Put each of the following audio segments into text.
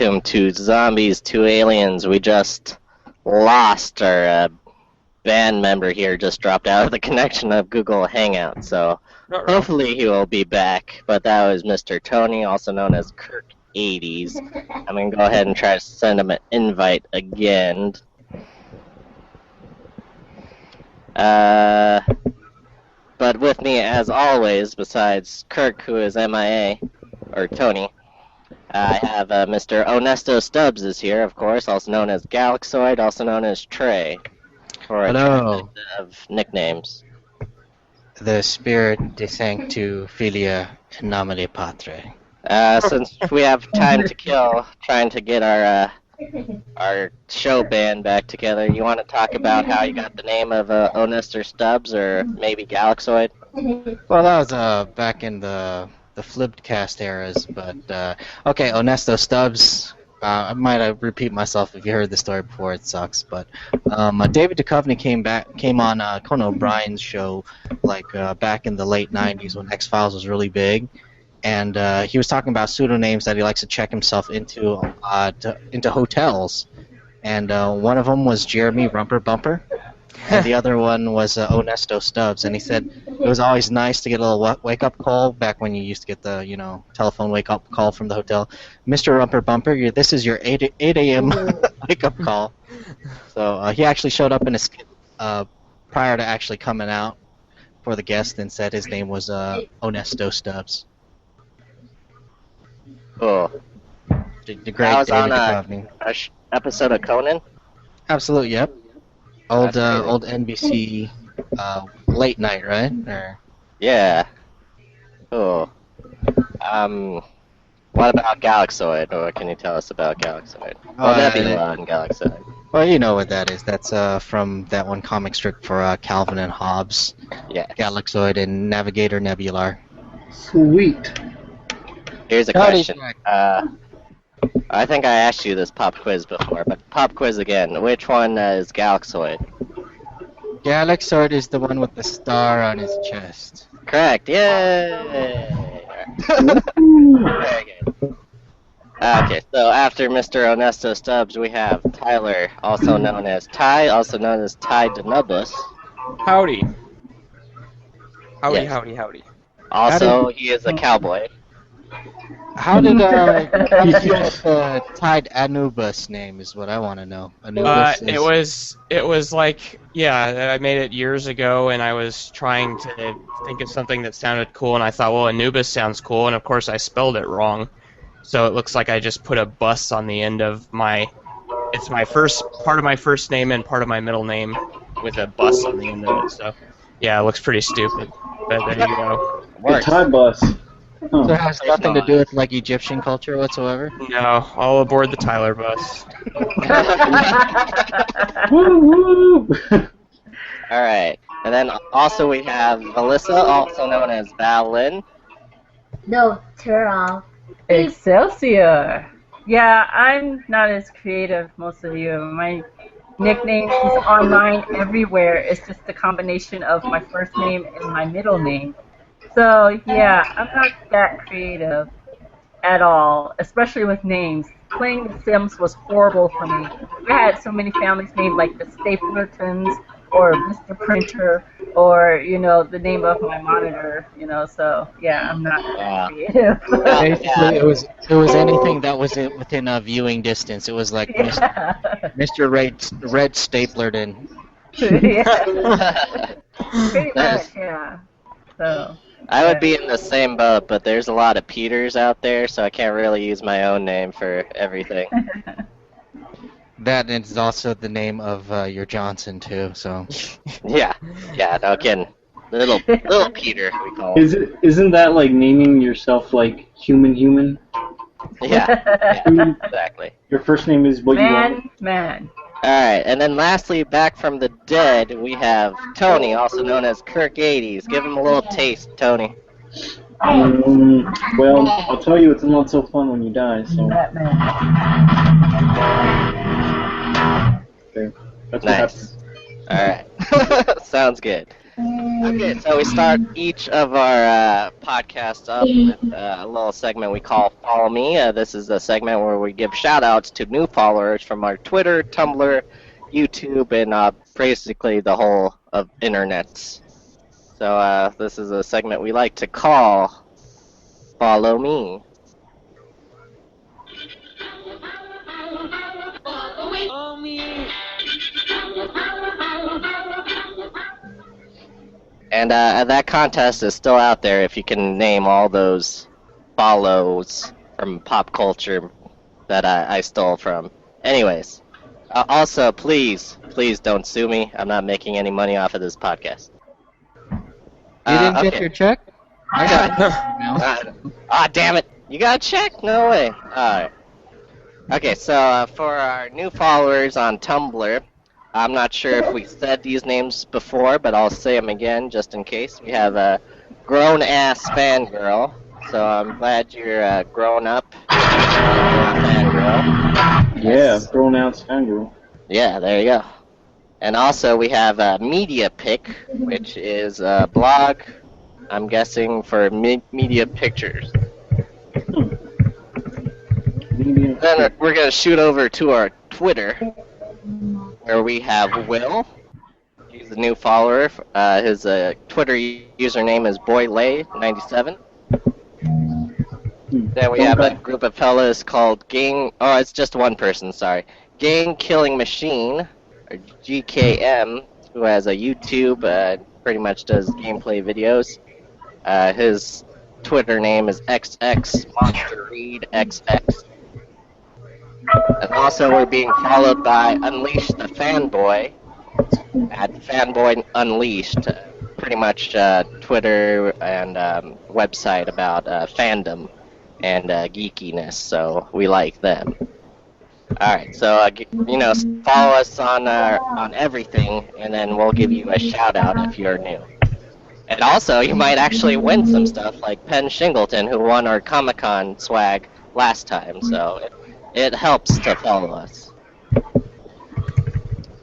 welcome to Zombies2Aliens. We just lost our band member here, just dropped out of the connection of Google Hangout, so hopefully he will be back. But that was Mr. Tony, also known as Kirk80s. I'm going to go ahead and try to send him an invite again. But with me, as always, besides Kirk, who is MIA, or Tony, I have Mr. Onesto Stubbs is here, of course, also known as Galaxoid, also known as Trey, for a Hello. of nicknames. The spirit de sanctu filia nomine patre. Since we have time to kill, trying to get our show band back together, you want to talk about how you got the name of Onesto Stubbs, or maybe Galaxoid? Well, that was back in the flipped cast eras, but okay, Onesto Stubbs. I might repeat myself if you heard the story before. It sucks, but David Duchovny came on Conan O'Brien's show like back in the late '90s when X-Files was really big, and he was talking about pseudonames that he likes to check himself into hotels, and one of them was Jeremy Rumper Bumper. And the other one was Onesto Stubbs, and he said it was always nice to get a little wake-up call back when you used to get the telephone wake-up call from the hotel. Mr. Rumper Bumper, this is your 8 a.m. wake-up call. So he actually showed up in a skit prior to actually coming out for the guest and said his name was Onesto Stubbs. Cool. The great That was David on Duchovny. a episode of Conan? Absolutely, yep. Old That's cool. old NBC late night, right? Or... Yeah. Cool. What about Galaxoid? Or what can you tell us about Galaxoid? Well, Nebula and Galaxoid. Well, you know what that is. That's from that one comic strip for Calvin and Hobbes. Yeah. Galaxoid and Navigator Nebular. Sweet. Here's a Howdy, question. Jack. I think I asked you this pop quiz before, but pop quiz again. Which one is Galaxoid? Galaxoid is the one with the star on his chest. Correct. Yay! Very good. Okay, so after Mr. Onesto Stubbs, we have Tyler, also known as Ty, also known as Ty Denubus. Howdy. Howdy, Yes. howdy, howdy. Also, he is a cowboy. How did you get the Tide Anubis name is what I want to know. Anubis It was like, yeah, I made it years ago, and I was trying to think of something that sounded cool, and I thought, well, Anubis sounds cool, and of course I spelled it wrong. So it looks like I just put a bus on the end of it's my first, part of my first name and part of my middle name with a bus on the end of it, so yeah, it looks pretty stupid, but there you go. The Thai bus. So it has nothing to do with like Egyptian culture whatsoever? No, all aboard the Tyler bus. Woo woo! Alright, and then also we have Melissa, also known as Valin. No, turn off. Excelsior! Yeah, I'm not as creative, most of you. My nickname is online everywhere. It's just a combination of my first name and my middle name. So, yeah, I'm not that creative at all, especially with names. Playing The Sims was horrible for me. I had so many families named like the Stapletons or Mr. Printer or, the name of my monitor, so, yeah, I'm not that creative. Basically, it was anything that was within a viewing distance. It was like Mr. Red Staplerton. Yeah. Pretty much, yeah. So... I would be in the same boat, but there's a lot of Peters out there, so I can't really use my own name for everything. That is also the name of your Johnson too. So. Yeah, no kidding. Little Peter, we call him. Isn't that like naming yourself like human? Yeah, exactly. Your first name is what you want. Man. Alright, and then lastly, back from the dead, we have Tony, also known as Kirk80s. Give him a little taste, Tony. Well, I'll tell you, it's not so fun when you die, so... Okay, that's what Nice. happens. Alright. Sounds good. Okay, so we start each of our podcasts up with a little segment we call Follow Me. This is a segment where we give shout-outs to new followers from our Twitter, Tumblr, YouTube, and basically the whole of internets. So this is a segment we like to call Follow Me. Follow me. And that contest is still out there if you can name all those follows from pop culture that I stole from. Anyways, also, please don't sue me. I'm not making any money off of this podcast. You didn't get your check? I got it. Damn it. You got a check? No way. Alright. Okay, so for our new followers on Tumblr, I'm not sure if we said these names before, but I'll say them again just in case. We have a grown-ass fangirl, so I'm glad you're grown up. Fangirl. Yeah, grown-ass fangirl. Yeah, there you go. And also we have a Media Pick, which is a blog, I'm guessing, for media pictures. Then we're going to shoot over to our Twitter, where we have Will. He's a new follower. His Twitter username is boylay97. Then we have a group of fellas called it's just one person, sorry. Gang Killing Machine, or GKM, who has a YouTube, pretty much does gameplay videos. His Twitter name is XXMonsterReadXX. And also we're being followed by Unleash the Fanboy at Fanboy Unleashed, pretty much Twitter and website about fandom and geekiness, so we like them. Alright, so follow us on everything, and then we'll give you a shout out if you're new. And also, you might actually win some stuff, like Penn Shingleton, who won our Comic-Con swag last time, so it helps to follow us.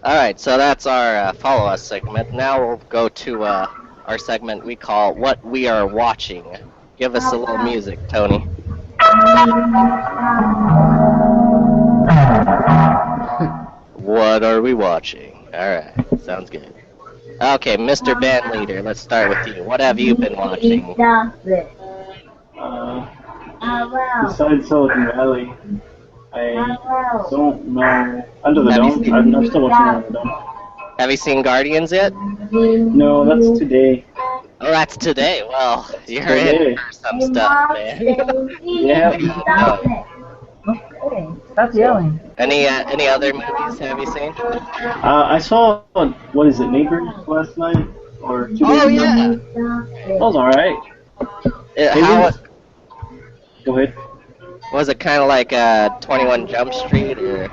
Alright, so that's our follow us segment. Now we'll go to our segment we call What We Are Watching. Give us a little music, Tony. What are we watching? Alright, sounds good. Okay, Mr. Band Leader, let's start with you. What have you been watching? Besides Silicon Valley, I don't know. Under the Dome? I'm still watching Under the Dome. Have you seen Guardians yet? No, that's today. Oh, that's today. Well, you're in for some stuff, man. Yeah. Okay, stop yelling. Any other movies have you seen? I saw, what is it, Neighbors last night? Or 2 days ago? Oh, yeah. That was alright. Go ahead. Was it kind of like 21 Jump Street, or?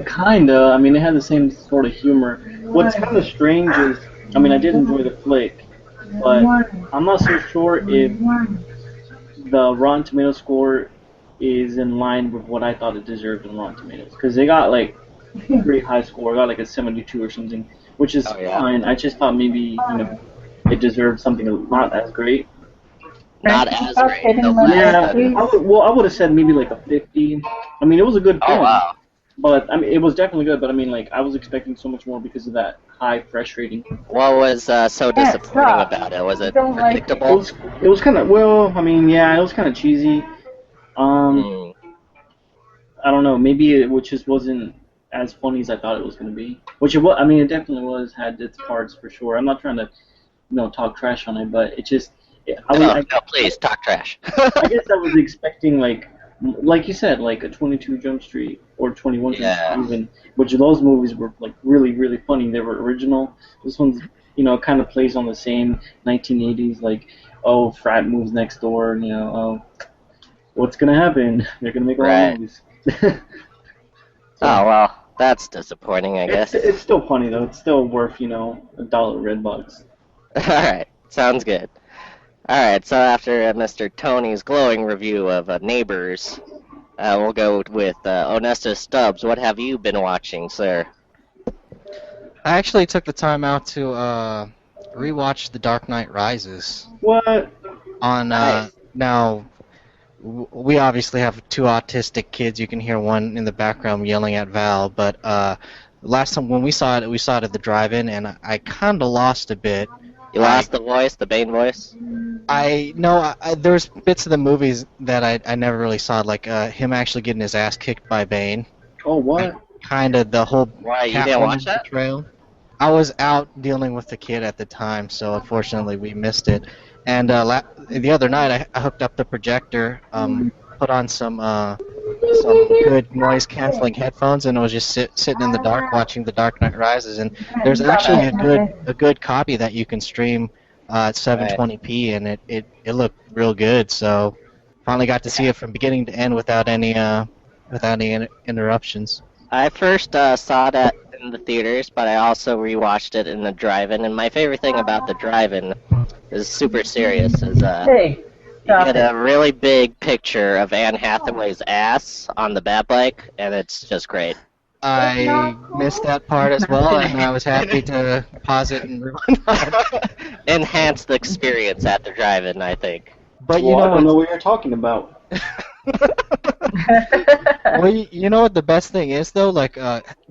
Kinda. I mean, it had the same sort of humor. What's kind of strange is, I mean, I did enjoy the flick, but I'm not so sure if the Rotten Tomatoes score is in line with what I thought it deserved in Rotten Tomatoes. Because they got, like, a pretty high score. Got, like, a 72 or something, which is fine. I just thought maybe, it deserved something not as great. Not as great. Yeah, I would have said maybe like a 50. I mean, it was a good film. Oh, wow. But, I mean, it was definitely good, but I mean, like, I was expecting so much more because of that high fresh rating. What was so disappointing about it? Was it predictable? It was kind of, well, I mean, yeah, it was kind of cheesy. I don't know, maybe it just wasn't as funny as I thought it was going to be. Which it was, I mean, it definitely was, had its parts for sure. I'm not trying to, talk trash on it, but it just... No, please, talk trash. I guess I was expecting, like you said, like a 22 Jump Street or 21 Jump Street even, which those movies were, like, really, really funny. They were original. This one's, kind of plays on the same 1980s, like, oh, frat moves next door, oh, what's going to happen? They're going to make a lot of movies. Oh, well, that's disappointing, I guess. It's still funny, though. It's still worth, $1 Redbucks. Alright, sounds good. Alright, so after Mr. Tony's glowing review of Neighbors, we'll go with Onesta Stubbs. What have you been watching, sir? I actually took the time out to rewatched The Dark Knight Rises. What? On Nice. Now, we obviously have two autistic kids. You can hear one in the background yelling at Val. But last time when we saw it at the drive-in, and I kind of lost a bit. You lost the voice, the Bane voice? There's bits of the movies that I never really saw, like him actually getting his ass kicked by Bane. Oh, what? Kind of the whole Why, you didn't watch that? portrayal. I was out dealing with the kid at the time, so unfortunately we missed it. And the other night I hooked up the projector, put on some good noise-canceling headphones, and I was just sitting in the dark watching The Dark Knight Rises. And there's actually a good copy that you can stream at 720p, and it looked real good. So finally got to see it from beginning to end without any interruptions. I first saw that in the theaters, but I also rewatched it in the drive-in. And my favorite thing about the drive-in is super serious. Is Hey, you stop get it. a really big picture of Anne Hathaway's ass on the bat bike, and it's just great. I missed that part as well, and I was happy to pause it and rewind. Enhanced the experience at the drive-in, I think. But Well, I don't know what you're talking about. Well, you know what the best thing is though? Like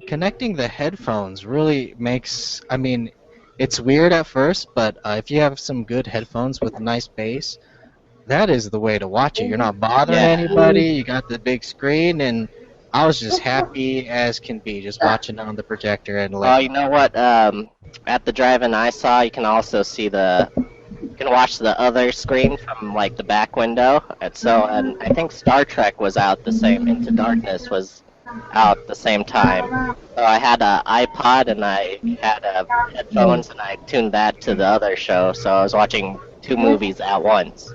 connecting the headphones really makes. I mean, it's weird at first, but if you have some good headphones with nice bass, that is the way to watch it. You're not bothering anybody. You got the big screen, and I was just happy as can be, just watching on the projector and like. Oh, you know what? At the drive-in I saw, you can also see you can watch the other screen from like the back window. And I think Star Trek was out the same. Into Darkness was out the same time. So I had an iPod and I had headphones, and I tuned that to the other show. So I was watching two movies at once.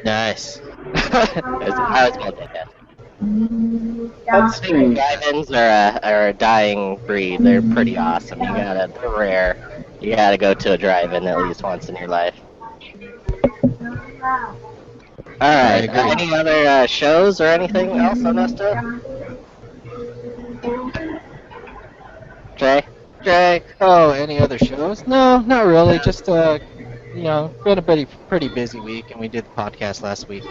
Nice. I was multitasking. That's strange. Drive-ins are a dying breed. They're pretty awesome. They're rare. You gotta go to a drive-in at least once in your life. Alright, any other shows or anything else on this stuff? Jay? Oh, any other shows? No, not really. Just been a pretty busy week, and we did the podcast last week.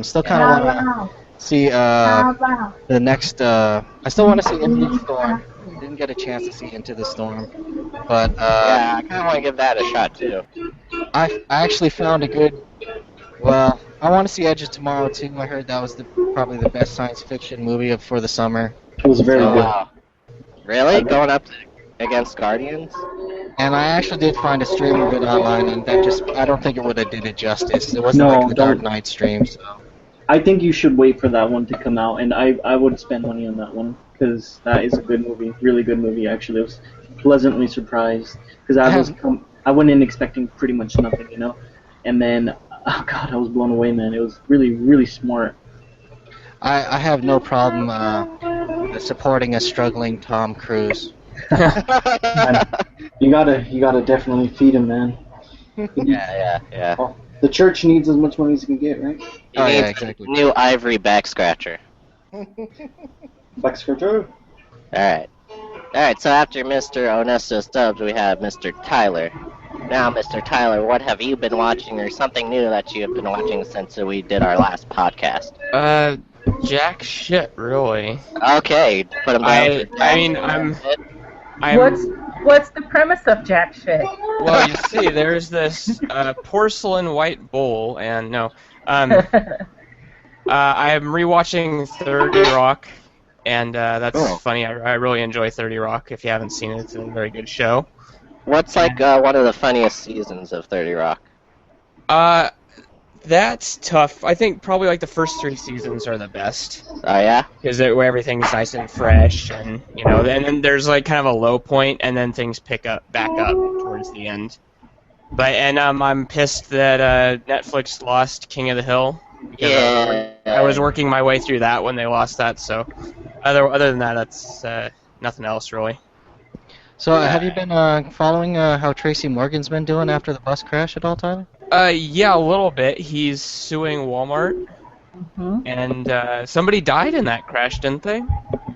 Still kind of want to see the next. I still want to see Into the Storm. Didn't get a chance to see Into the Storm, but Yeah, I kind of want to give that a shot too. I actually found a good. Well, I want to see Edge of Tomorrow too. I heard that was probably the best science fiction movie for the summer. It was very good. Wow. Really? Going up against Guardians? And I actually did find a stream of it online, and I don't think it would have did it justice. It wasn't No, like the Dark don't. Knight stream, so. I think you should wait for that one to come out, and I would spend money on that one, because that is a good movie, really good movie actually. I was pleasantly surprised, because I went in expecting pretty much nothing, and then, oh god, I was blown away, man. It was really, really smart. I have no problem supporting a struggling Tom Cruise. You gotta definitely feed him, man. Yeah. Oh, the church needs as much money as it can get, right? You need a new ivory back scratcher. Back scratcher. Alright, so after Mr. Onesto Stubbs, we have Mr. Tyler. Now, Mr. Tyler, what have you been watching, or something new that you have been watching since we did our last podcast? Jack shit, really. Okay, put him down. What's the premise of Jack shit? Well, you see, there's this porcelain white bowl, and I am rewatching 30 Rock, and that's funny. I really enjoy 30 Rock. If you haven't seen it, it's a very good show. What's one of the funniest seasons of 30 Rock? That's tough. I think probably like the first 3 seasons are the best. Oh yeah? Because where everything's nice and fresh, and and then there's like kind of a low point, and then things pick back up towards the end. But I'm pissed that Netflix lost King of the Hill. Because I was working my way through that when they lost that. So other than that, that's nothing else really. So have you been following how Tracy Morgan's been doing after the bus crash at all, Tyler? Yeah, a little bit. He's suing Walmart, and somebody died in that crash, didn't they?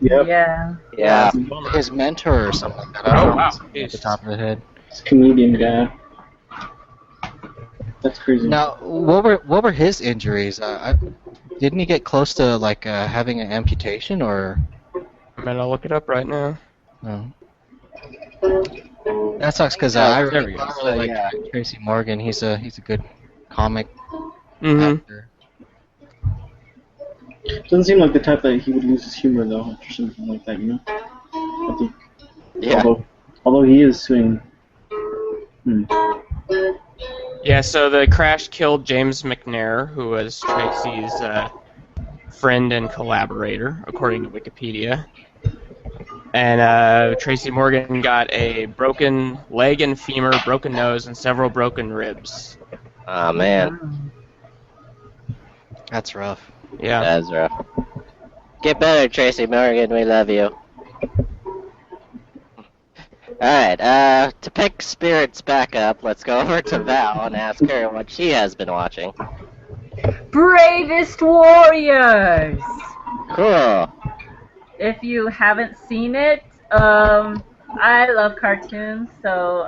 Yep. Yeah. Yeah. His mentor or something like that. I don't know wow. at the top of the head. This comedian guy. That's crazy. Now, what were his injuries? Didn't he get close to like having an amputation or? I'm gonna look it up right now. No. That sucks because I really like Tracy Morgan. He's a good comic actor. Doesn't seem like the type that he would lose his humor though, or something like that, you know? I think. Yeah. Although he is suing. Yeah, so the crash killed James McNair, who was Tracy's friend and collaborator, according to Wikipedia. And Tracy Morgan got a broken leg and femur, broken nose, and several broken ribs. Oh, man. That's rough. Yeah. That's rough. Get better, Tracy Morgan. We love you. Alright, to pick spirits back up, let's go over to Val and ask her what she has been watching. Bravest Warriors! Cool. If you haven't seen it, I love cartoons, so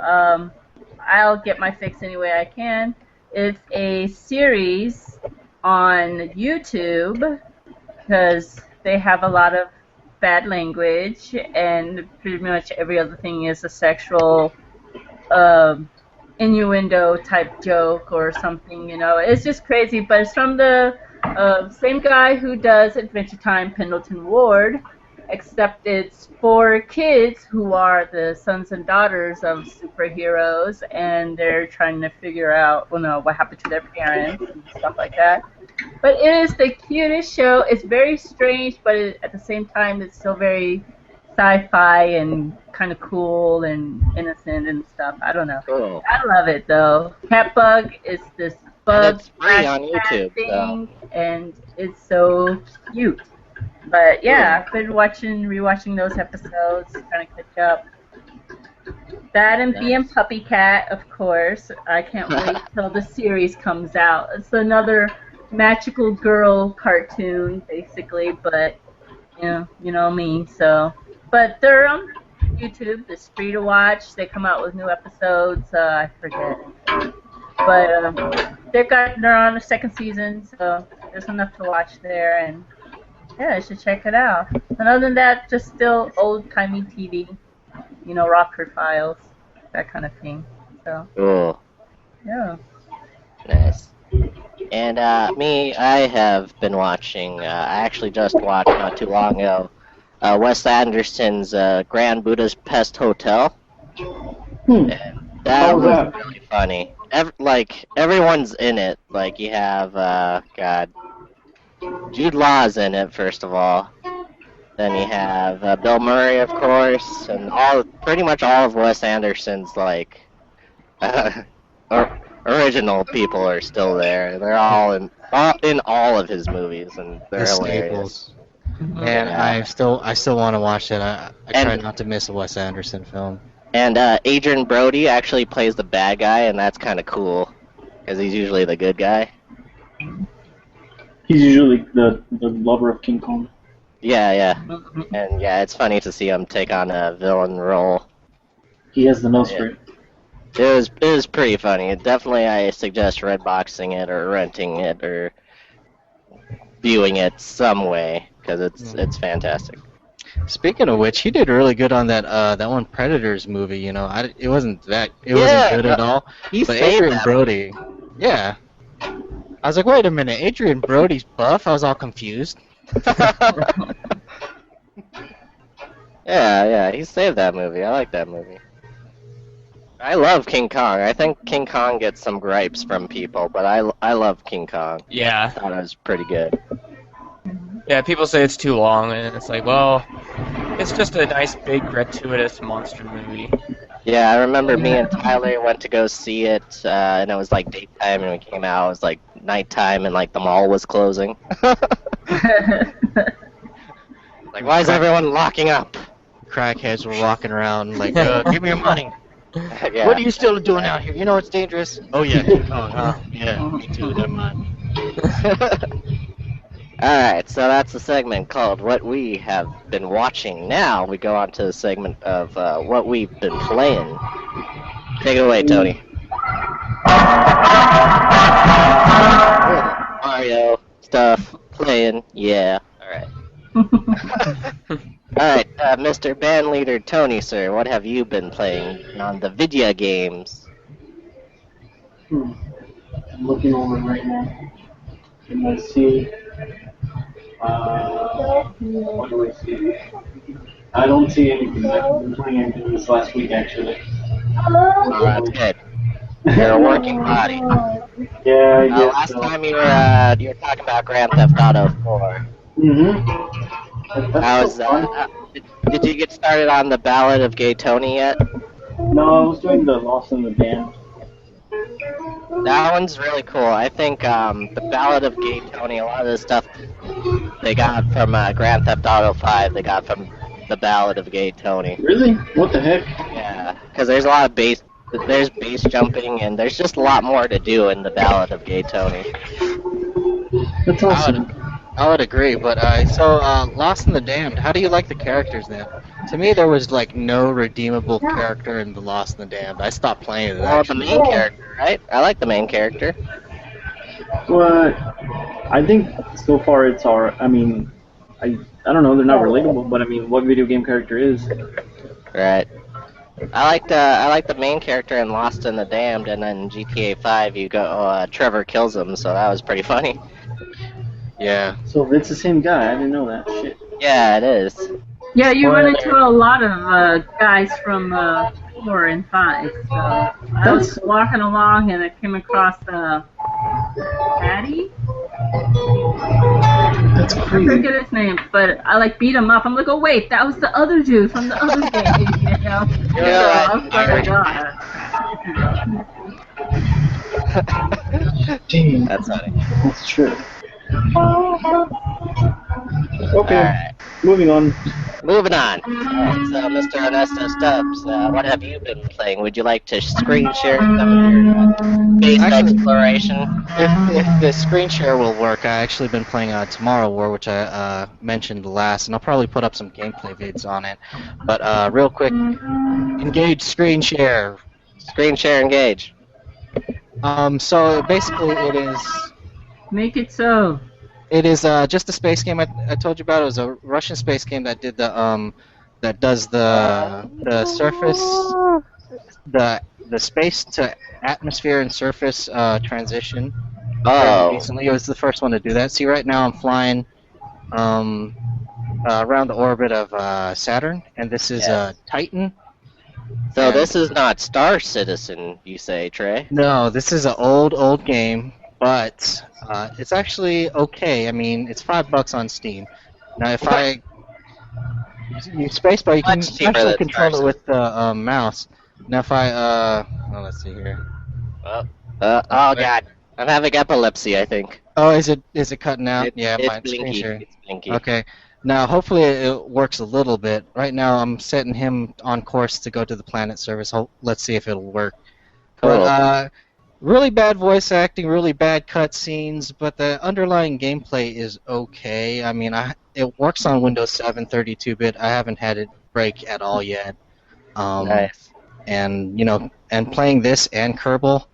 I'll get my fix any way I can. It's a series on YouTube, because they have a lot of bad language, and pretty much every other thing is a sexual innuendo type joke or something, you know. It's just crazy, but it's from the same guy who does Adventure Time, Pendleton Ward, except it's for kids who are the sons and daughters of superheroes, and they're trying to figure out, what happened to their parents and stuff like that. But it is the cutest show. It's very strange, but at the same time, it's still very sci-fi and kind of cool and innocent and stuff. I don't know. Cool. I love it, though. Catbug is this bug it's free on YouTube, thing, and it's so cute. But yeah, I've been rewatching those episodes, trying to catch up. That and Bee and Puppy Cat, of course. I can't wait till the series comes out. It's another magical girl cartoon, basically, but you know me. So, but they're on YouTube. It's free to watch. They come out with new episodes. I forget, but they're on the second season, so there's enough to watch there, and yeah, you should check it out. And other than that, just still old-timey TV, Rockford Files, that kind of thing. So, Cool. yeah. Nice. And me, I have been watching, I actually just watched not too long ago, Wes Anderson's Grand Budapest Hotel. And that was really funny. Everyone's in it. Like, you have, Jude Law's in it, first of all. Then you have Bill Murray, of course, and pretty much all of Wes Anderson's, original people are still there. They're all in all of his movies, and they're hilarious. And I still want to watch it. I try not to miss a Wes Anderson film. And Adrian Brody actually plays the bad guy, and that's kind of cool, because he's usually the good guy. He's usually the lover of King Kong. Yeah. And yeah, it's funny to see him take on a villain role. He has the nose for it. It was pretty funny. Definitely, I suggest redboxing it or renting it or viewing it some way, because it's fantastic. Speaking of which, he did really good on that one Predators movie. It wasn't wasn't good at all. But Adrian Brody, yeah. I was like, wait a minute, Adrian Brody's buff? I was all confused. Yeah, he saved that movie. I like that movie. I love King Kong. I think King Kong gets some gripes from people, but I love King Kong. Yeah. I thought it was pretty good. Yeah, people say it's too long, and it's like, well, it's just a nice, big, gratuitous monster movie. Yeah, I remember me and Tyler went to go see it, and it was like daytime, and we came out, it was like nighttime, and like the mall was closing. Like, why is everyone locking up? Crackheads were walking around like, give me your money. Yeah. What are you still doing out here? You know it's dangerous. Oh yeah. Yeah. Me too. Never mind. Alright, so that's the segment called What We Have Been Watching. Now we go on to the segment of what we've been playing. Take it away, Tony. Mario stuff playing. Yeah. All right. All right, Mr. Band Leader Tony, sir. What have you been playing on the video games? I'm looking over right now. And I see. What do I see? I don't see anything. I've been playing anything this last week, actually. Oh, that's good. You're a working body. Yeah, I guess Last so. time you were talking about Grand Theft Auto 4. How was that? Did you get started on the Ballad of Gay Tony yet? No, I was doing the Lost in the Dam. That one's really cool. I think the Ballad of Gay Tony, a lot of the stuff they got from Grand Theft Auto 5, they got from the Ballad of Gay Tony. Really? What the heck? Yeah, because there's a lot of base jumping, and there's just a lot more to do in the Ballad of Gay Tony. That's awesome. I would agree, but Lost in the Damned, how do you like the characters then? To me, there was like no redeemable character in the Lost in the Damned. I stopped playing it. Well, the main character, right? I like the main character. But I think so far it's alright. I mean, I don't know, they're not relatable, but I mean, what video game character is? Right. I like the main character in Lost in the Damned, and then GTA 5 you go Trevor kills him, so that was pretty funny. Yeah. So it's the same guy. I didn't know that. Shit. Yeah, it is. Yeah, you run into a lot of guys from 4 and 5. So I was walking along and I came across Patty. That's I crazy. forget his name, but I like beat him up. I'm like, oh wait, that was the other dude from the other game, you know? Yeah, So, I forgot. Damn. That's funny. That's true. Okay, Alright. moving on. Moving on. Alright, so Mr. Ernesto Stubbs, what have you been playing? Would you like to screen share some of your space exploration? If the screen share will work, I actually been playing Tomorrow War, which I mentioned last, and I'll probably put up some gameplay vids on it. But real quick, engage screen share. Screen share, engage. So basically, it is. Make it so. It is just a space game I told you about. It was a Russian space game that did the that does the surface the space to atmosphere and surface transition. Oh. Recently, it was the first one to do that. See, right now I'm flying around the orbit of Saturn, and this is Titan. So this is not Star Citizen, you say, Trey? No, this is an old game, but it's actually okay. I mean, it's $5 on Steam. Now, if I use spacebar, you can Much cheaper actually than control Star it with the mouse. Now, if I let's see here. Oh God, I'm having epilepsy, I think. Oh, is it cutting out? It's my screen blinky. share. It's blinky. Okay. Now, hopefully it works a little bit. Right now, I'm setting him on course to go to the planet service. Let's see if it'll work. Cool. But, really bad voice acting, really bad cutscenes, but the underlying gameplay is okay. I mean, it works on Windows 7 32-bit. I haven't had it break at all yet. Nice. And and playing this and Kerbal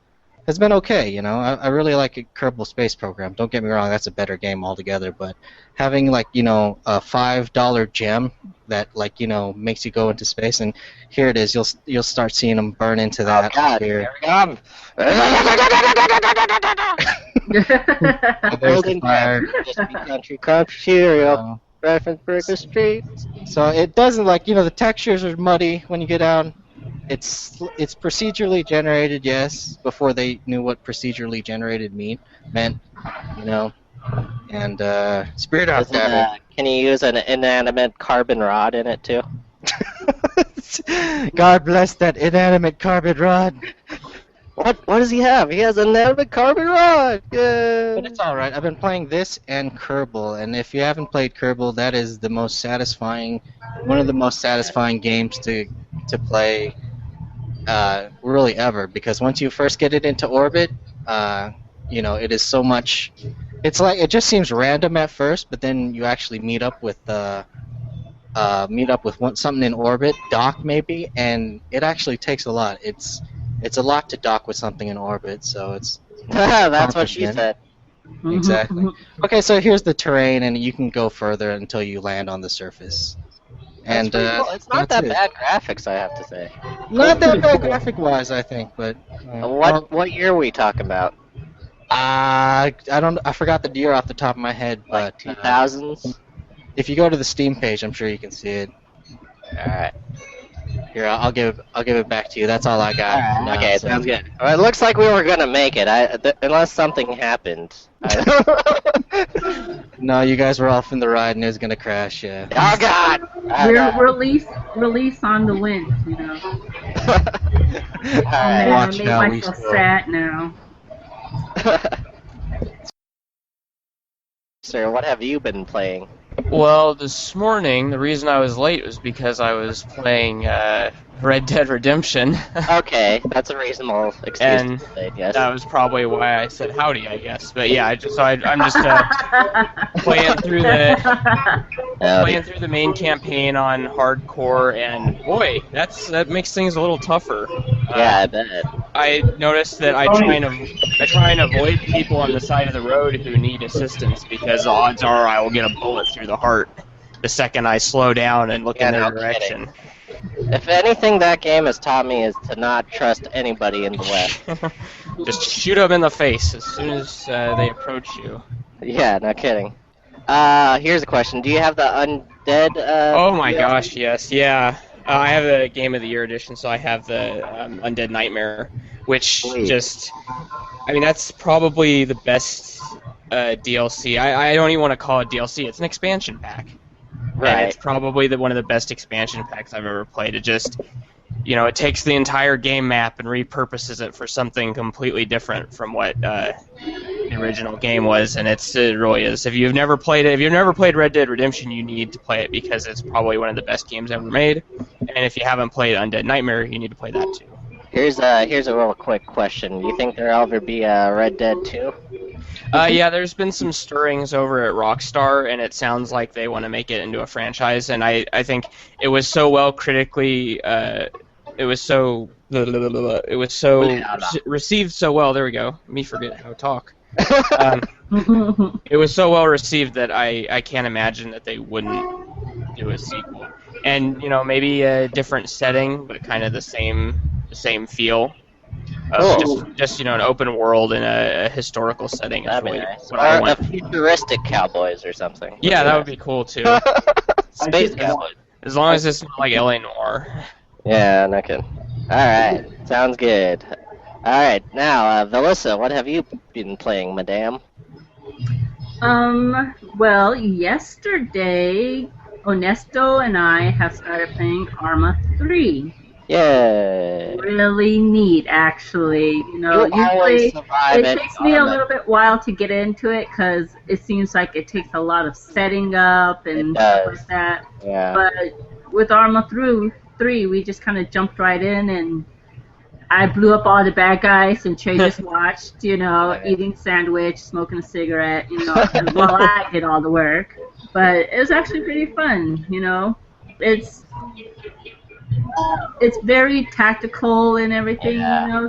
has been okay. I really like a Kerbal Space Program. Don't get me wrong, that's a better game altogether. But having a $5 gem that makes you go into space, and here it is. You'll start seeing them burn into that. Oh God, here. here we come. There's the fire. Country cereal. Reference Burger Street. So it doesn't the textures are muddy when you get down. It's procedurally generated, yes, before they knew what procedurally generated meant, and Spirit out there. Can you use an inanimate carbon rod in it too? God bless that inanimate carbon rod. What does he have? He has an inanimate carbon rod. Yeah. But it's all right. I've been playing this and Kerbal, and if you haven't played Kerbal, that is one of the most satisfying games to play, really ever. Because once you first get it into orbit, it is so much. It's it just seems random at first, but then you actually meet up with something in orbit, dock maybe, and it actually takes a lot. it's a lot to dock with something in orbit, so it's That's what she said. exactly. Okay, so here's the terrain, and you can go further until you land on the surface. That's And pretty cool. It's not that that's it. bad graphics, I have to say. Not that bad graphic-wise, I think, but What year are we talking about? I forgot the year off the top of my head, Like but 2000s? if you go to the Steam page, I'm sure you can see it. Alright. Here, I'll give it back to you. That's all I got. Alright, now, okay, so- sounds good. Well, it looks like we were gonna make it, unless something happened. No, you guys were off in the ride and it was gonna crash. Yeah. Oh God! We're release on the wind, you know. Alright. Watch I made how we myself score. sad now. Sir, what have you been playing? Well, this morning, the reason I was late was because I was playing Red Dead Redemption. Okay, that's a reasonable excuse And to say, yes. That was probably why I said howdy, I guess. But yeah, I'm just playing through the main campaign on hardcore, and boy, that makes things a little tougher. Yeah, I bet. I noticed that I try and avoid people on the side of the road who need assistance, because the odds are I will get a bullet through the heart the second I slow down and look in their direction. If anything that game has taught me is to not trust anybody in the West. Just shoot them in the face as soon as they approach you. Yeah, no kidding. Here's a question. Do you have the Undead, Oh my DLC? gosh, yes, yeah. I have the Game of the Year edition, so I have the Undead Nightmare, which that's probably the best DLC. I don't even want to call it DLC. It's an expansion pack. Right. And it's probably one of the best expansion packs I've ever played. It just, it takes the entire game map and repurposes it for something completely different from what the original game was, and it really is. If you've never played Red Dead Redemption, you need to play it because it's probably one of the best games ever made. And if you haven't played Undead Nightmare, you need to play that too. Here's a real quick question. You think there'll ever be a Red Dead 2? Yeah, there's been some stirrings over at Rockstar, and it sounds like they want to make it into a franchise. And I think it was so well critically, received so well. There we go. Me forget how to talk. It was so well received that I can't imagine that they wouldn't do a sequel. And maybe a different setting, but kind of the same feel. Just an open world in a historical setting. That'd be nice. What I Or want. a futuristic Cowboys or something. Yeah, that would be cool too. Space Cowboys. As long as it's not like LA Noire. Yeah, no kidding. Alright, sounds good. Alright, now, Velissa, what have you been playing, madame? Well, yesterday, Onesto and I have started playing Arma 3. Yay! Really neat, actually. You always survive it any takes me a Arma. little bit while to get into it because it seems like it takes a lot of setting up and It stuff does. like that. Yeah. But with Arma 3, we just kind of jumped right in, and I blew up all the bad guys, and Trey just watched, eating sandwich, smoking a cigarette, while I did all the work. But it was actually pretty fun, It's very tactical and everything,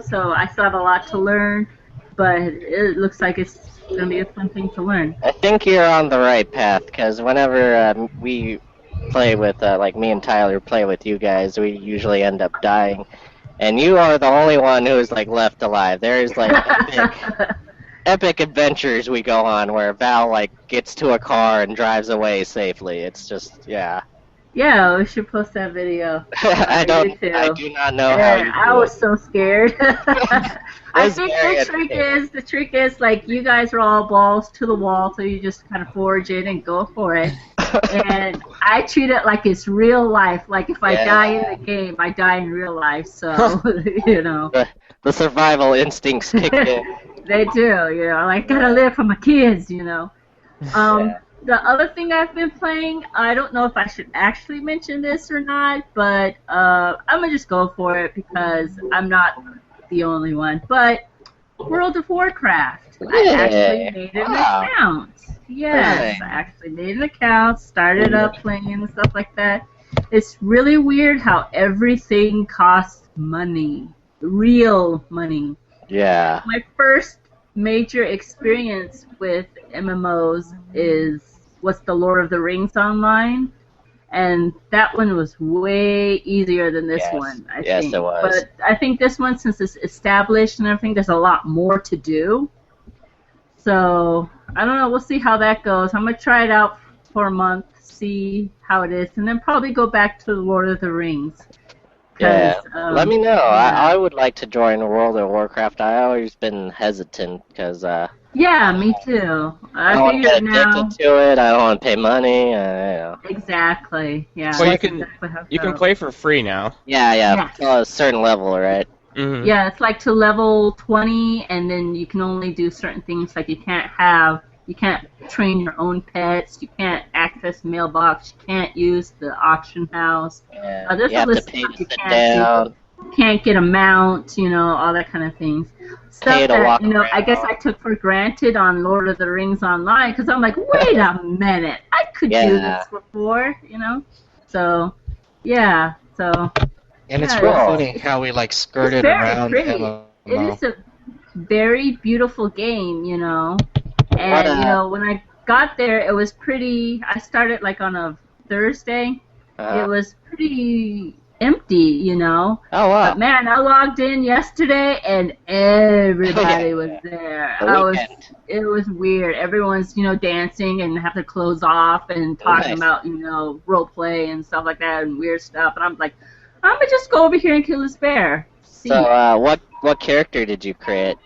so I still have a lot to learn, but it looks like it's going to be a fun thing to learn. I think you're on the right path, because whenever we play with, me and Tyler play with you guys, we usually end up dying. And you are the only one who is, left alive. There's, epic adventures we go on where Val, gets to a car and drives away safely. It's just, yeah. Yeah, we should post that video. I do not know how you do I was so scared. I was think very the trick is you guys are all balls to the wall, so you just kind of forge in and go for it. And I treat it like it's real life. Like if I die in the game, I die in real life. So The survival instincts kick in. They do. Gotta live for my kids. The other thing I've been playing, I don't know if I should actually mention this or not, but I'm going to just go for it because I'm not the only one. But World of Warcraft. I actually made an account. Yes, I actually made an account, started up playing and stuff like that. It's really weird how everything costs money. real money. Yeah. My first major experience with MMOs was the Lord of the Rings Online, and that one was way easier than this one, I Yes, think. it was. But I think this one, since it's established and everything, there's a lot more to do. So, I don't know, we'll see how that goes. I'm going to try it out for a month, see how it is, and then probably go back to the Lord of the Rings. Yeah, let me know. Yeah. I would like to join World of Warcraft. I always been hesitant because Yeah, me too. I don't want to figured get now. addicted to it. I don't want to pay money. You know. Exactly. Yeah. Well, that's exactly how it you can goes. play for free now. Yeah, Yes. to a certain level, right? Mm-hmm. Yeah, it's like to level 20, and then you can only do certain things. Like you can't train your own pets. You can't access mailbox. You can't use the auction house. Yeah. There's You a have to list of pay stuff to you sit can't down. do. Can't get a mount, all that kind of things. Stuff Pay to that, walk I guess around. I took for granted on Lord of the Rings Online, because I'm like, wait a minute, I could do Yeah. this before, So, yeah, so. And it's Yeah, real it's- funny how we like skirted It's very around pretty. MMO. It is a very beautiful game, And, when I got there, it was pretty. I started like on a Thursday. It was pretty empty, Oh, wow. But man, I logged in yesterday and everybody was there. The weekend. It was weird. Everyone's, dancing and have their clothes off and talking Nice. about, role play and stuff like that and weird stuff. And I'm like, I'm gonna just go over here and kill this bear. See. So, what character did you create?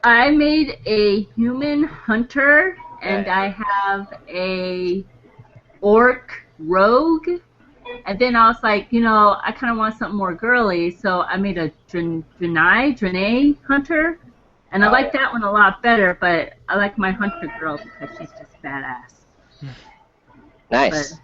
I made a human hunter, and Okay. I have a orc rogue, and then I was like, I kind of want something more girly, so I made a Draenei hunter, and I like that one a lot better, but I like my hunter girl because she's just badass. Nice. But,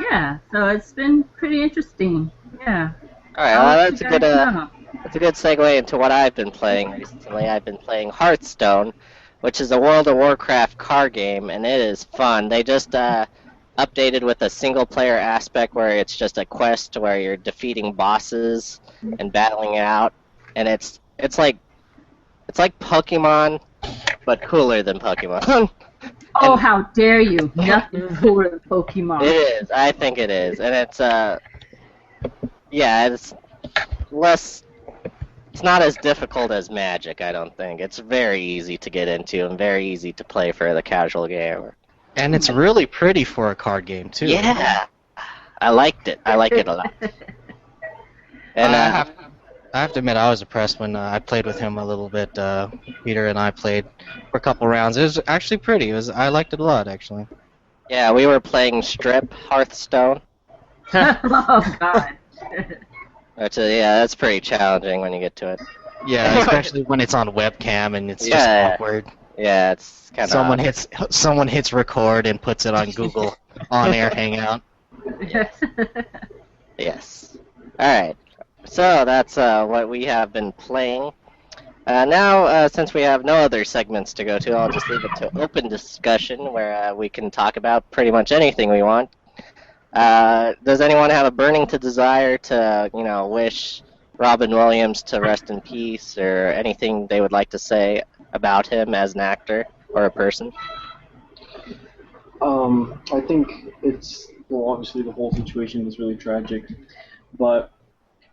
yeah, so it's been pretty interesting. Yeah. All right, I'll well, let that's you a good. guys know. That's a good segue into what I've been playing recently. I've been playing Hearthstone, which is a World of Warcraft card game, and it is fun. They just updated with a single-player aspect where it's just a quest where you're defeating bosses and battling it out, and it's like Pokemon, but cooler than Pokemon. Oh, how dare you! Nothing cooler than Pokemon. It is. I think it is, and it's it's less. It's not as difficult as Magic, I don't think. It's very easy to get into and very easy to play for the casual gamer. And it's really pretty for a card game too. Yeah, I liked it. I like it a lot. And I have to admit, I was impressed when I played with him a little bit. Peter and I played for a couple rounds. It was actually pretty. I liked it a lot, actually. yeah, we were playing Strip Hearthstone. Oh God. Which that's pretty challenging when you get to it. Yeah, especially when it's on webcam and it's just Yeah. awkward. Yeah, it's kind of. Someone hits record and puts it on Google On Air Hangout. Yes. All right. So that's what we have been playing. Now, since we have no other segments to go to, I'll just leave it to open discussion where we can talk about pretty much anything we want. Does anyone have a burning desire to, wish Robin Williams to rest in peace, or anything they would like to say about him as an actor or a person? I think obviously the whole situation is really tragic, but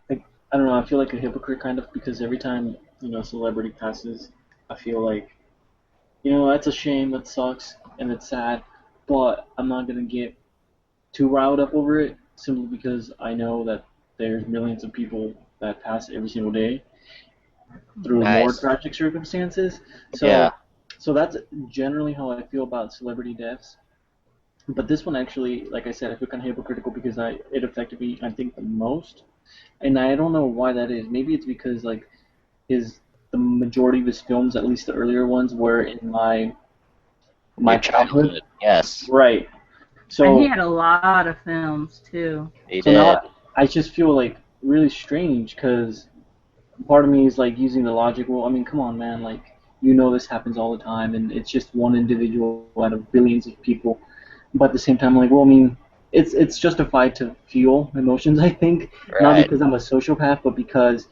I don't know, I feel like a hypocrite kind of, because every time, a celebrity passes, I feel like, that's a shame, that sucks, and it's sad, but I'm not going to get too riled up over it, simply because I know that there's millions of people that pass every single day through more tragic circumstances. So that's generally how I feel about celebrity deaths. But this one actually, like I said, I feel kind of hypocritical because it affected me, I think, the most. And I don't know why that is. Maybe it's because the majority of his films, at least the earlier ones, were in my childhood. Yes. Right. So And he had a lot of films too. He So did. now I just feel like really strange because part of me is like using the logic. Well, I mean, come on, man. Like, this happens all the time, and it's just one individual out of billions of people. But at the same time, like, well, I mean, it's justified to feel emotions. I think not Right. because I'm a sociopath, but because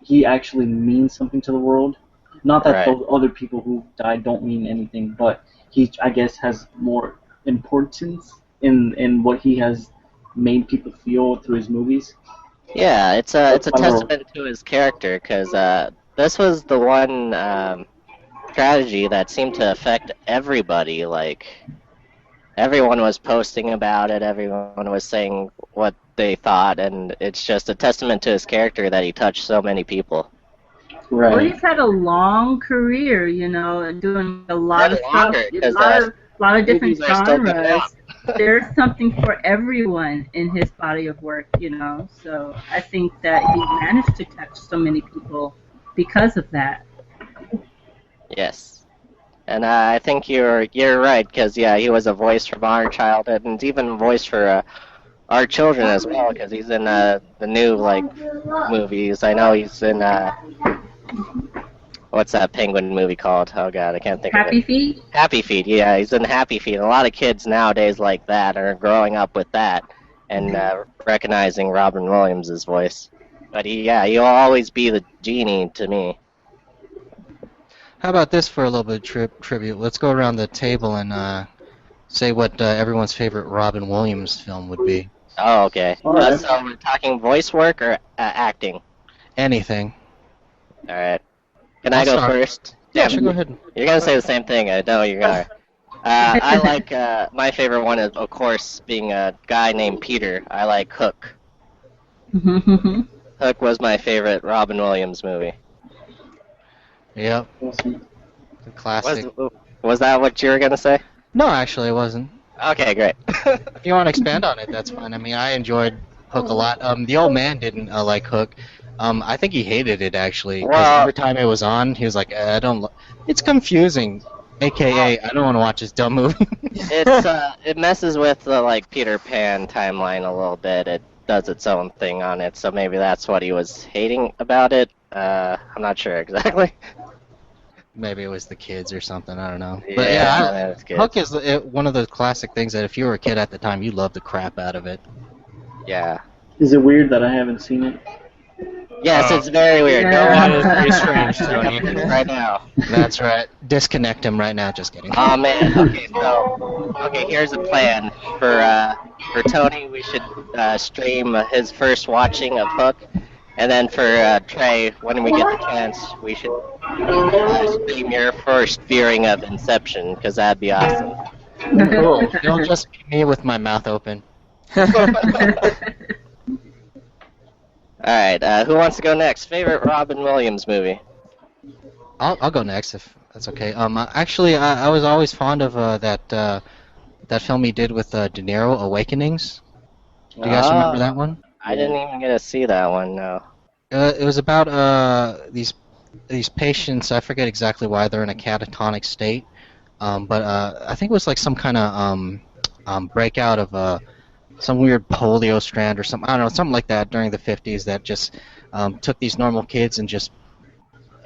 he actually means something to the world. Not that Right. those other people who died don't mean anything, but he, I guess, has more importance in what he has made people feel through his movies. Yeah, it's a That's my role. testament to his character, because this was the one tragedy that seemed to affect everybody. Like, everyone was posting about it, everyone was saying what they thought, and it's just a testament to his character that he touched so many people. Right. Well, he's had a long career, you know, doing a lot of Yeah, stuff, longer, 'cause, a lot of different movies are still coming genres. out. There's something for everyone in his body of work, you know. So I think that he managed to touch so many people because of that. Yes. And I think you're right, because yeah, he was a voice from our childhood, and even a voice for our children as well, because he's in the new like movies. I know he's in what's that penguin movie called? Oh god, I can't think of Happy it. Feet? Happy Feet. Yeah, he's in Happy Feet. A lot of kids nowadays like that are growing up with that and recognizing Robin Williams' voice. But he'll always be the genie to me. How about this for a little bit of tribute? Let's go around the table and say what everyone's favorite Robin Williams film would be. Oh, okay. Alright. So we're talking voice work or acting? Anything. All right. Can I I'll go start. first? Yeah, Damn sure, it. go ahead. You're gonna say the same thing. I know you're gonna. I like my favorite one is, of course, being a guy named Peter. I like Hook. Hook was my favorite Robin Williams movie. Yep, Awesome. the classic. Was that what you were gonna say? No, actually, it wasn't. Okay, great. If you want to expand on it, that's fine. I mean, I enjoyed Hook a lot. The old man didn't like Hook. I think he hated it, actually, because Well- every time it was on, he was like, I don't... It's confusing, a.k.a. I don't want to watch this dumb movie. It messes with the like Peter Pan timeline a little bit. It does its own thing on it, so maybe that's what he was hating about it. I'm not sure exactly. Maybe it was the kids or something, I don't know. Yeah, But yeah, that's good. Hook is one of those classic things that if you were a kid at the time, you loved the crap out of it. Yeah. Is it weird that I haven't seen it? Yes, it's very weird. Go Yeah. That is watch pretty it strange, Tony. right now. That's right. Disconnect him right now, just kidding. Oh man. Okay, here's a plan for Tony. We should stream his first watching of Hook, and then for Trey, when we get the chance, we should stream your first viewing of Inception, because that'd be awesome. Cool. It'll just be me with my mouth open. All right, who wants to go next? Favorite Robin Williams movie? I'll go next if that's okay. Actually, I was always fond of that film he did with De Niro, Awakenings. Do you guys remember that one? I didn't even get to see that one. No. It was about these patients. I forget exactly why they're in a catatonic state, but I think it was like some kind of breakout of some weird polio strand or something. I don't know, something like that during the 50s that just took these normal kids and just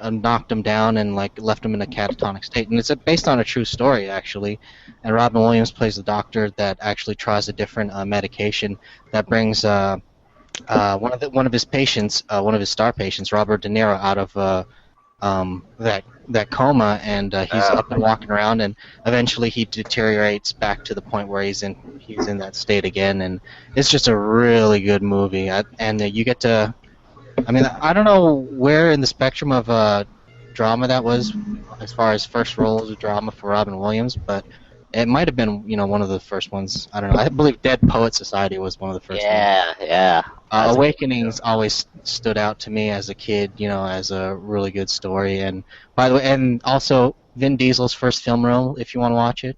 knocked them down and like left them in a catatonic state. And it's based on a true story actually. And Robin Williams plays the doctor that actually tries a different medication that brings one of his patients, one of his star patients, Robert De Niro, out of that coma, and he's up and walking around, and eventually he deteriorates back to the point where he's in that state again, and it's just a really good movie. And you get to, I mean, I don't know where in the spectrum of drama that was, as far as first roles of drama for Robin Williams, but it might have been, one of the first ones. I don't know. I believe Dead Poet Society was one of the first ones. Yeah. Awakenings always stood out to me as a kid, as a really good story. And by the way, and also Vin Diesel's first film role, if you want to watch it.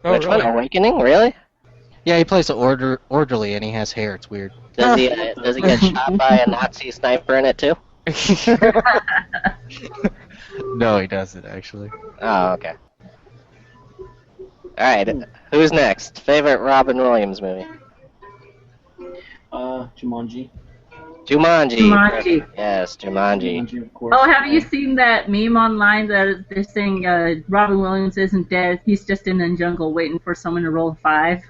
Oh, Which really? one? Awakening? Really? Yeah, he plays the orderly, and he has hair. It's weird. Does he get shot by a Nazi sniper in it too? No, he doesn't actually. Oh, okay. All right, who's next? Favorite Robin Williams movie? Jumanji. Jumanji. Yes, Jumanji. Jumanji, of course. Oh, have you seen that meme online that they're saying Robin Williams isn't dead? He's just in the jungle waiting for someone to roll 5.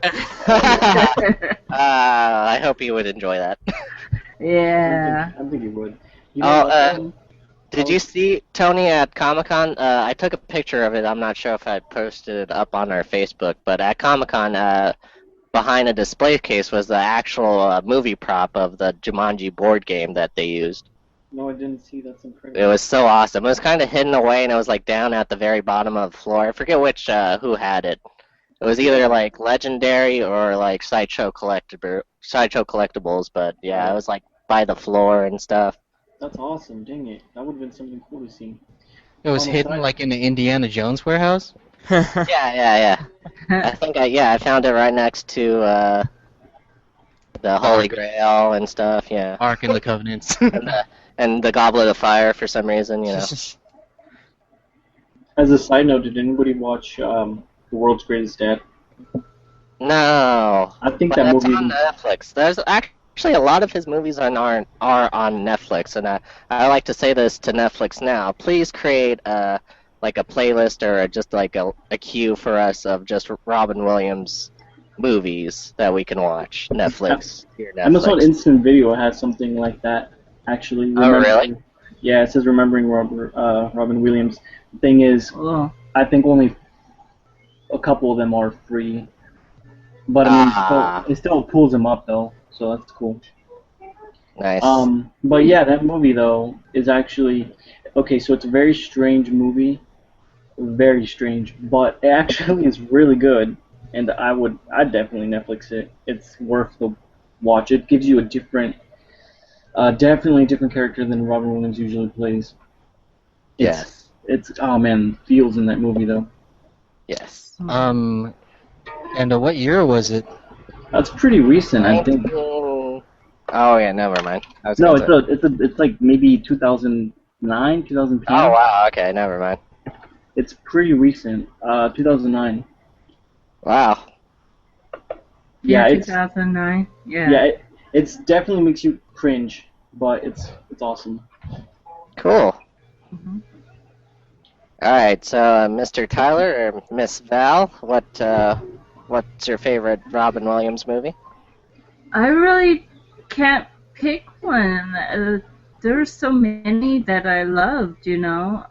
I hope you would enjoy that. Yeah. I think he would. You Oh, know what? did you see Tony at Comic-Con? I took a picture of it. I'm not sure if I posted it up on our Facebook, but at Comic-Con, behind a display case was the actual movie prop of the Jumanji board game that they used. No, I didn't see. That's incredible. It was so awesome. It was kind of hidden away, and it was like down at the very bottom of the floor. I forget which who had it. It was either like Legendary or like Sideshow Collectibles, but yeah, it was like by the floor and stuff. That's awesome. Dang it. That would have been something cool to see. It was hidden like in the Indiana Jones warehouse? Yeah. I think I found it right next to the Holy Grail and stuff. Yeah. Ark and the Covenants. and the Goblet of Fire for some reason, you know. As a side note, did anybody watch The World's Greatest Dad? No. I think but that that's movie. on Netflix. There's actually a lot of his movies are on Netflix, and I like to say this to Netflix now. Please create like a playlist or just like a queue for us of just Robin Williams movies that we can watch. Netflix. Here, Netflix. Amazon Instant Video has something like that. Actually. Oh, really? Yeah, it says remembering Robin Williams. The thing is, I think only a couple of them are free. But I mean, it still pulls them up though, so that's cool. Nice. But yeah, that movie though is actually okay. So it's a very strange movie, very strange, but it actually is really good, and I'd definitely Netflix it. It's worth the watch. It gives you a different, definitely a different character than Robin Williams usually plays. Yes. It's oh man, feels in that movie though. Yes. And what year was it? That's pretty recent, I think. Oh yeah, never mind. No, it's like maybe 2009, 2010. Oh wow, okay, never mind. It's pretty recent, 2009. Wow. Yeah, it's 2009. Yeah. Yeah, it's definitely makes you cringe, but it's awesome. Cool. Mhm. All right, so Mr. Tyler or Miss Val, what's your favorite Robin Williams movie? I really can't pick one. There's so many that I loved, you know.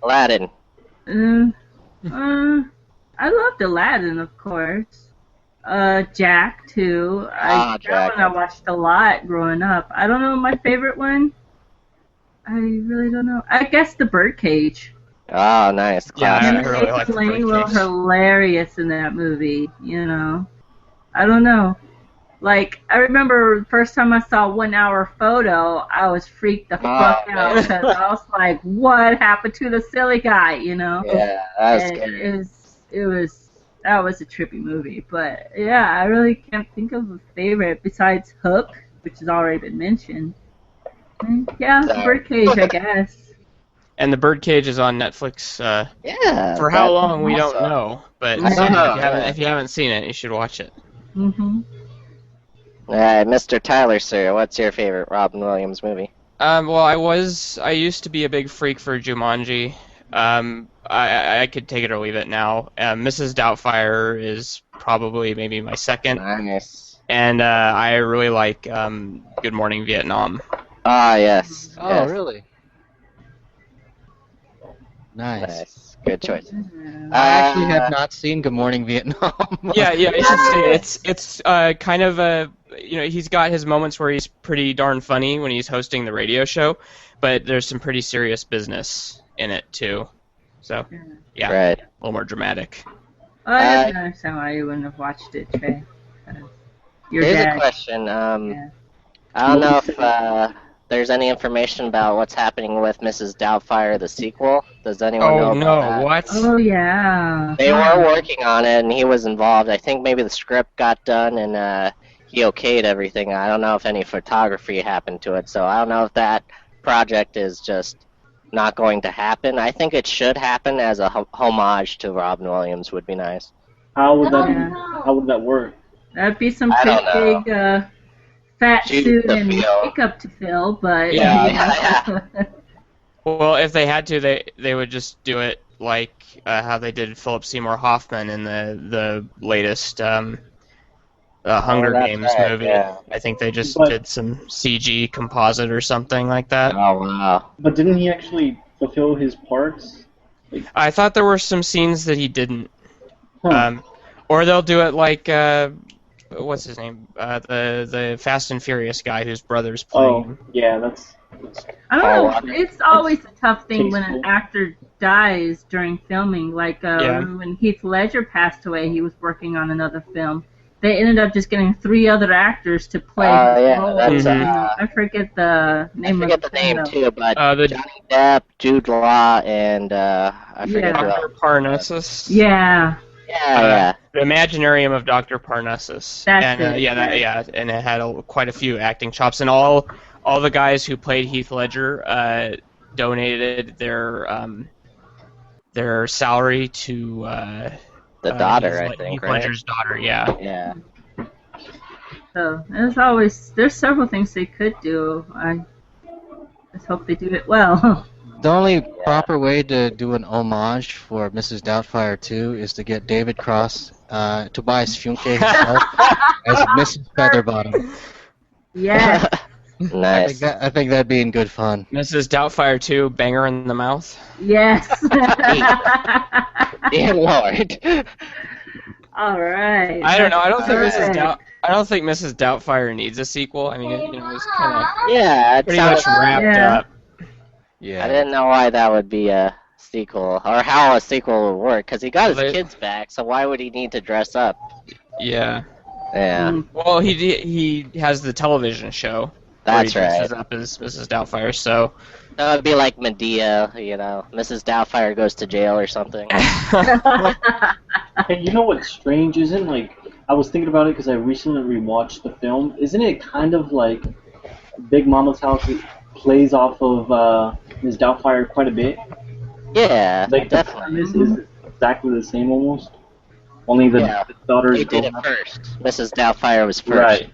Aladdin. I loved Aladdin, of course. Jack too. That Jack. one I watched a lot growing up. I don't know my favorite one. I really don't know. I guess The Birdcage. Oh, nice. Yeah, Classic. I really like The Lane were Birdcage. hilarious in that movie, you know. I don't know. Like, I remember the first time I saw 1 Hour Photo, I was freaked the fuck out because I was like, what happened to the silly guy, you know? Yeah, that was And scary. that was a trippy movie. But, yeah, I really can't think of a favorite besides Hook, which has already been mentioned. And, yeah, The Birdcage, I guess. And The Birdcage is on Netflix. Yeah. For how that's long, we don't awesome. know. But I don't know. if you haven't seen it, you should watch it. Mm-hmm. All right, Mr. Tyler, sir, what's your favorite Robin Williams movie? Well, I used to be a big freak for Jumanji. I could take it or leave it now. Mrs. Doubtfire is probably maybe my second. Nice. And I really like Good Morning Vietnam. Ah, yes. Oh, yes. really? Nice. Good choice. I actually have not seen Good Morning Vietnam. Yeah, you should see it. It's kind of a, he's got his moments where he's pretty darn funny when he's hosting the radio show, but there's some pretty serious business in it too. So, yeah, Right. a little more dramatic. I don't understand why you wouldn't have watched it, Trey. Your Here's dad. a question. Yeah. I don't know if there's any information about what's happening with Mrs. Doubtfire, the sequel. Does anyone know Oh about no, that? what? Oh, yeah. They were working on it, and he was involved. I think maybe the script got done, and he okayed everything. I don't know if any photography happened to it, so I don't know if that project is just not going to happen. I think it should happen as a homage to Robin Williams. Would be nice. How would that Yeah. How would that work? That'd be some I pretty don't big fat Shoot suit the and field. makeup to fill, but Yeah. Well, if they had to, they would just do it like how they did Philip Seymour Hoffman in the latest Hunger that's Games right, movie. yeah. I think they just But- did some CG composite or something like that. Oh wow. But didn't he actually fulfill his parts? I thought there were some scenes that he didn't. Huh. Or they'll do it like what's his name? The Fast and Furious guy whose brother's playing. Oh, yeah, that's I don't know. It's always a tough thing when tasteful. an actor dies during filming. Like Yeah. when Heath Ledger passed away, he was working on another film. They ended up just getting 3 other actors to play his yeah, role. that's, I forget the I name forget of the name film. too, but The Johnny Depp, Jude Law, and I forget who Dr. else. Parnassus. Yeah, Yeah, The Imaginarium of Dr. Parnassus. That's and it, right. and it had quite a few acting chops, and all the guys who played Heath Ledger donated their salary to the daughter, I Heath think, right? Ledger's daughter. Yeah. Yeah. so there's several things they could do. I just hope they do it well. The only proper way to do an homage for Mrs. Doubtfire 2 is to get David Cross, Tobias Funke himself, as Mrs. Featherbottom. Yeah. Nice. I think that'd be in good fun. Mrs. Doubtfire 2, banger in the mouth. Yes. Dear Lord. All right. I don't know. I don't think All Mrs. right. I don't think Mrs. Doubtfire needs a sequel. I mean, it's kind of Yeah, it pretty much sounds, wrapped Yeah. up. Yeah. I didn't know why that would be a sequel, or how a sequel would work, because he got his They- kids back, so why would he need to dress up? Yeah. Yeah, Mm. Well, he has the television show. that's where he right. dresses up as Mrs. Doubtfire. So. That would be like Medea, you know, Mrs. Doubtfire goes to jail or something. Hey, you know what's strange? Isn't like I was thinking about it because I recently rewatched the film. Isn't it kind of like Big Mama's House plays off of Ms. Doubtfire quite a bit? Yeah, Like the definitely. premise is exactly the same almost. Only the Yeah. daughter's They did it grown up. first. Mrs. Doubtfire was first. Right.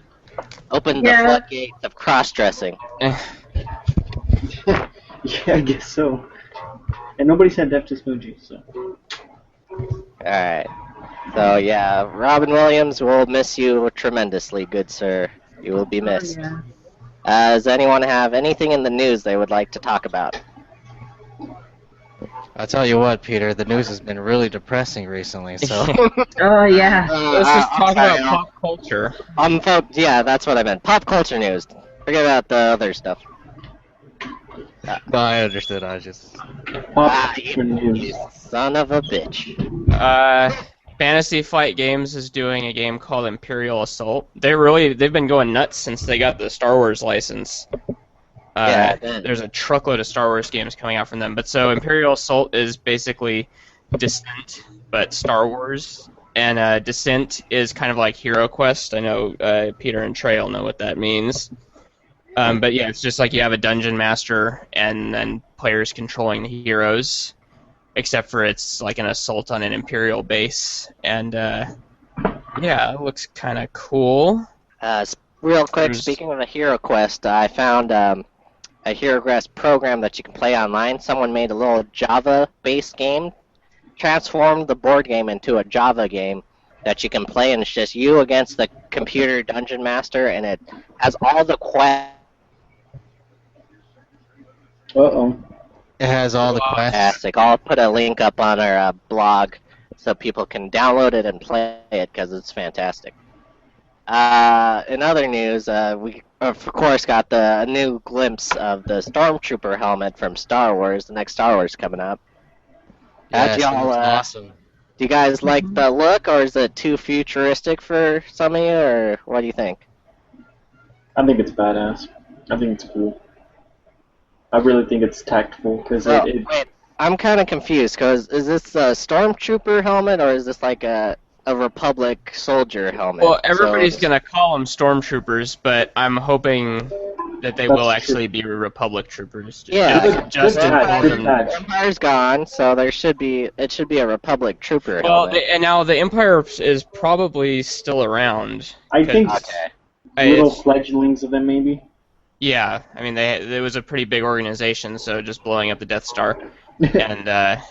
Opened the Yeah. floodgates of cross-dressing. Yeah, I guess so. And nobody said death to Smoochie, so. Alright. So, yeah, Robin Williams, will miss you tremendously, good sir. You will be missed. Oh, yeah. Does anyone have anything in the news they would like to talk about? I'll tell you what, Peter, the news has been really depressing recently, so... Oh, yeah. Let's just talk I'm sorry, about pop culture. yeah, that's what I meant. Pop culture news. Forget about the other stuff. No, I understood, I just... Pop you culture news. son of a bitch. Fantasy Flight Games is doing a game called Imperial Assault. They've been going nuts since they got the Star Wars license. Yeah, I bet. There's a truckload of Star Wars games coming out from them. But so Imperial Assault is basically Descent, but Star Wars. And Descent is kind of like Hero Quest. I know Peter and Trey will know what that means. But yeah, it's just like you have a dungeon master and then players controlling the heroes. Except for it's like an assault on an Imperial base. And yeah, it looks kind of cool. Real quick, There's- speaking of a Hero Quest, I found a Hero Quest program that you can play online. Someone made a little Java-based game, transformed the board game into a Java game that you can play, and it's just you against the computer dungeon master, and it has all the quests. Uh-oh. It has all the quests. Fantastic. I'll put a link up on our blog so people can download it and play it because it's fantastic. In other news, we of course got the new glimpse of the Stormtrooper helmet from Star Wars. The next Star Wars coming up. Yes, y'all, that's awesome. Do you guys like the look, or is it too futuristic for some of you, or what do you think? I think it's badass. I think it's cool. I really think it's tactful because So, it wait, I'm kind of confused because is this a Stormtrooper helmet or is this like a Republic soldier helmet? Well, everybody's So- gonna call them Stormtroopers, but I'm hoping that they That's will true. actually be Republic troopers. Yeah. Justin Good calls patch, them. good patch. Empire's gone, so it should be a Republic trooper Well, helmet. and now the Empire is probably still around. I think Okay. little It's- fledglings of them maybe. Yeah, I mean, it was a pretty big organization, so just blowing up the Death Star and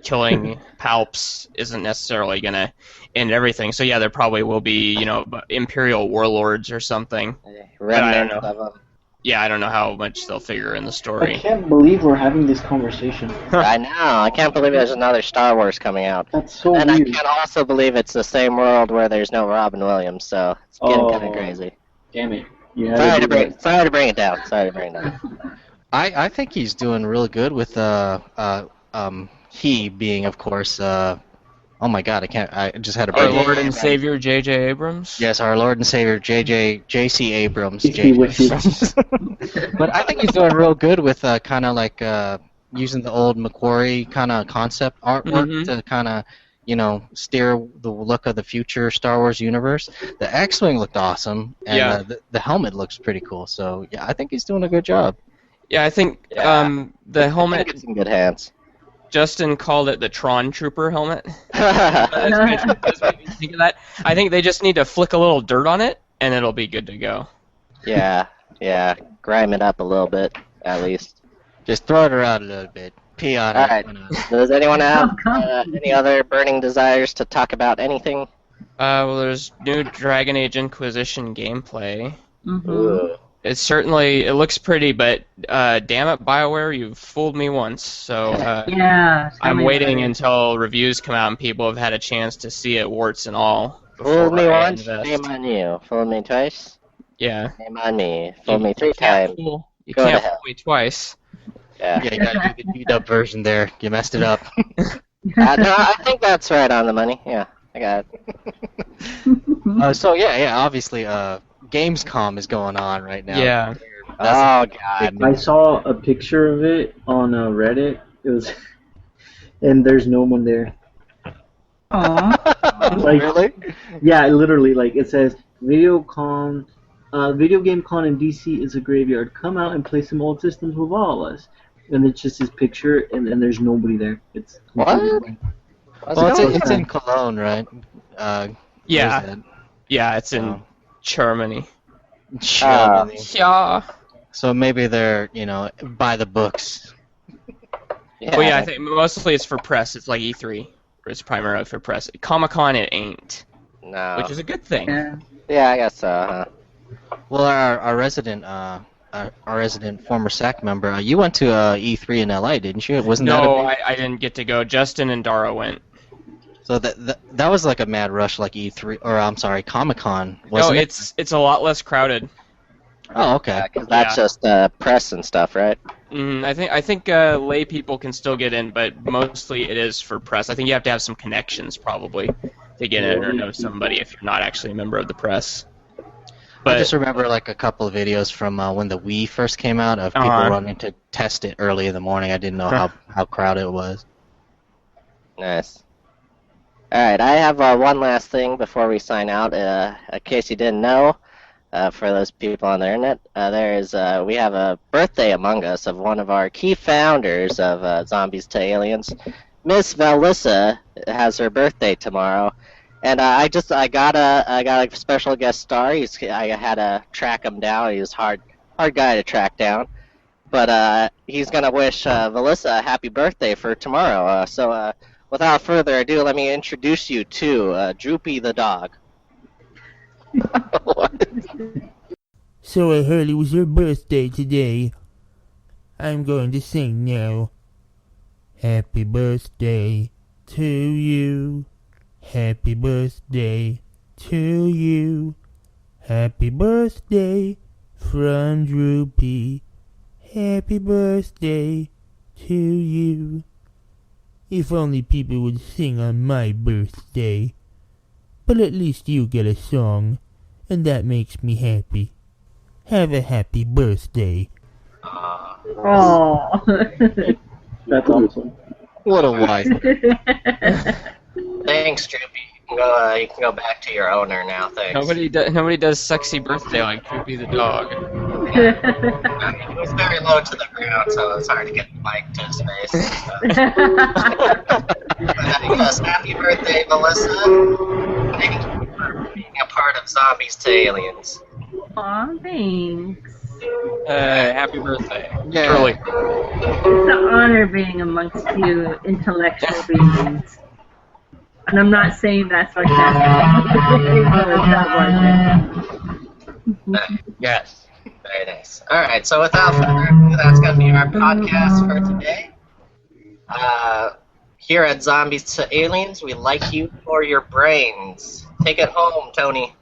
killing Palps isn't necessarily going to end everything. So yeah, there probably will be, Imperial warlords or something. Remnants of them. Yeah, I don't know how much they'll figure in the I story. can't believe we're having this conversation. I know. I can't believe there's another Star Wars coming out. That's so And weird. I can't also believe it's the same world where there's no Robin Williams, so it's getting kind of crazy. Damn it. You had Sorry to do that. bring it down. Sorry to bring it down. I think he's doing really good with he being, of course, oh my God, I just had a Our brain. Lord and Savior J.J. Abrams? Yes, our Lord and Savior J.C. Abrams. J.J. But I think he's doing real good with kind of like using the old Macquarie kind of concept artwork to kind of, steer the look of the future Star Wars universe. The X-Wing looked awesome, and the helmet looks pretty cool. So, yeah, I think he's doing a good job. Yeah, I think the I helmet... think it's in good hands. Justin called it the Tron Trooper helmet. That's made me think of that. I think they just need to flick a little dirt on it, and it'll be good to go. Yeah, grime it up a little bit, at least. Just throw it around a little bit. Pee on it. Alright, does anyone have any other burning desires to talk about anything? Well, there's new Dragon Age Inquisition gameplay. Ooh. It looks pretty, but damn it, BioWare, you've fooled me once. So I'm waiting until reviews come out and people have had a chance to see it, warts and all. Fooled me once, shame on you. Fooled me twice, yeah. shame on me. Fooled me 3 times. You Go to can't hell. fool me twice. Yeah. Yeah, you gotta do the G-dub version there. You messed it up. No, I think that's right on the money. Yeah, I got it. So obviously, Gamescom is going on right now. Yeah. Oh God. I saw a picture of it on Reddit. It was, and there's no one there. Aww. Like, Really? Yeah, literally, like it says, Video Game Con in DC is a graveyard. Come out and play some old systems with all of us. And it's just his picture, and there's nobody there. It's What? Well, it's in Cologne, right? Yeah. Yeah, it's in Germany. Germany. Yeah. So maybe they're, by the books. Yeah. Well, yeah, I think mostly it's for press. It's like E3. It's primarily for press. Comic-Con it ain't. No. Which is a good thing. Yeah, I guess so. Huh? Well, our resident former SAC member, you went to E3 in LA, didn't you? Wasn't that No, I didn't get to go. Justin and Dara went. So that was like a mad rush, like E3, or I'm sorry, Comic-Con, No, wasn't it? it's a lot less crowded. Oh, okay. Yeah, 'cause that's just press and stuff, right? I think lay people can still get in, but mostly it is for press. I think you have to have some connections probably to get in or know somebody if you're not actually a member of the press. But I just remember like a couple of videos from when the Wii first came out of people running to test it early in the morning. I didn't know how crowded it was. Nice. Alright, I have one last thing before we sign out. In case you didn't know, for those people on the internet, we have a birthday among us of one of our key founders of Zombies2Aliens. Miss Valissa has her birthday tomorrow, and I got a special guest star. I had to track him down. He was hard guy to track down, but he's gonna wish Valissa a happy birthday for tomorrow. So without further ado, let me introduce you to Droopy the dog. So I heard it was your birthday today. I'm going to sing now. Happy birthday to you. Happy birthday to you. Happy birthday from Droopy. Happy birthday to you. If only people would sing on my birthday. But at least you get a song, and that makes me happy. Have a happy birthday. Oh. That's awesome. What a wife. Thanks, Droopy. You can go back to your owner now. Thanks. Nobody does sexy birthday like Droopy the dog. He was very low to the ground, so it's hard to get the mic to his face. But, yes, happy birthday, Melissa. Thank you for being a part of Zombies2Aliens. Aw, thanks. Happy birthday. Yeah. Truly. It's an honor being amongst you intellectual beings. And I'm not saying that sarcastically. Yes. Very nice. All right. So without further ado, that's going to be our podcast for today. Here at Zombies2Aliens, we like you for your brains. Take it home, Tony.